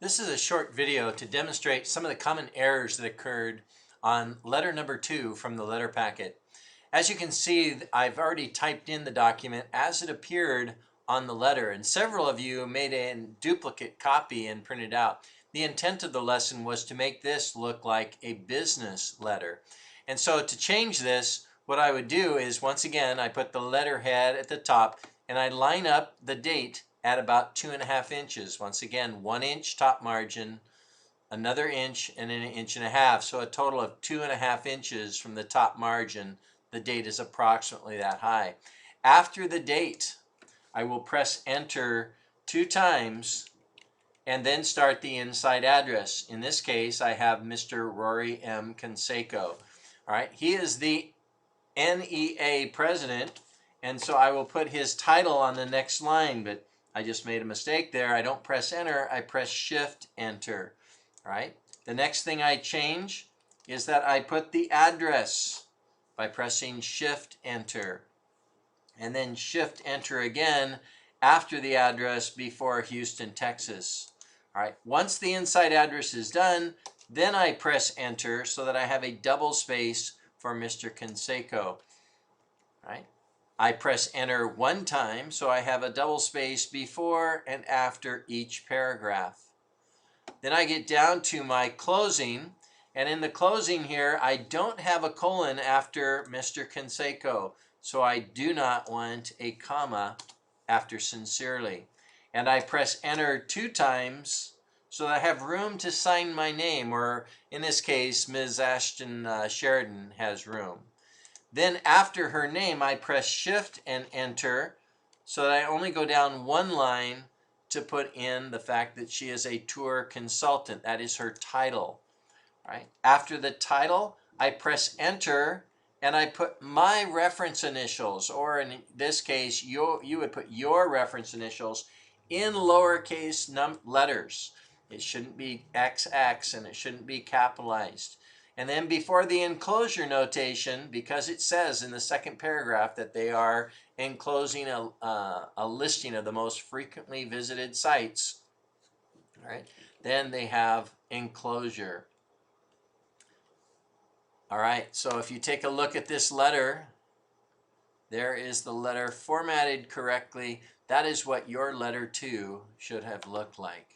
This is a short video to demonstrate some of the common errors that occurred on letter number 2 from the letter packet. As you can see, I've already typed in the document as it appeared on the letter, and several of you made a duplicate copy and printed out. The intent of the lesson was to make this look like a business letter. And so to change this, what I would do is, once again, I put the letterhead at the top and I line up the date at about 2.5 inches. Once again, 1 inch top margin, another inch, and then 1.5 inches. So a total of 2.5 inches from the top margin. The date is approximately that high. After the date, I will press enter 2 times and then start the inside address. In this case, I have Mr. Rory M. Canseco. All right, he is the NEA president, and so I will put his title on the next line, but I just made a mistake there. I don't press enter, I press shift enter. All right, the next thing I change is that I put the address by pressing shift enter, and then shift enter again after the address before Houston, Texas. All right, once the inside address is done, then I press enter so that I have a double space for Mr. Canseco. Right? I press enter 1 time, so I have a double space before and after each paragraph. Then I get down to my closing, and in the closing here, I don't have a colon after Mr. Canseco, so I do not want a comma after sincerely. And I press enter 2 times so that I have room to sign my name, or in this case, Ms. Ashton Sheridan has room. Then after her name, I press shift and enter so that I only go down 1 line to put in the fact that she is a tour consultant. That is her title. Right? After the title, I press enter and I put my reference initials, or in this case, you would put your reference initials in lowercase letters. It shouldn't be XX and it shouldn't be capitalized. And then before the enclosure notation, because it says in the second paragraph that they are enclosing a listing of the most frequently visited sites, all right, then they have enclosure. All right, so if you take a look at this letter, there is the letter formatted correctly. That is what your letter 2 should have looked like.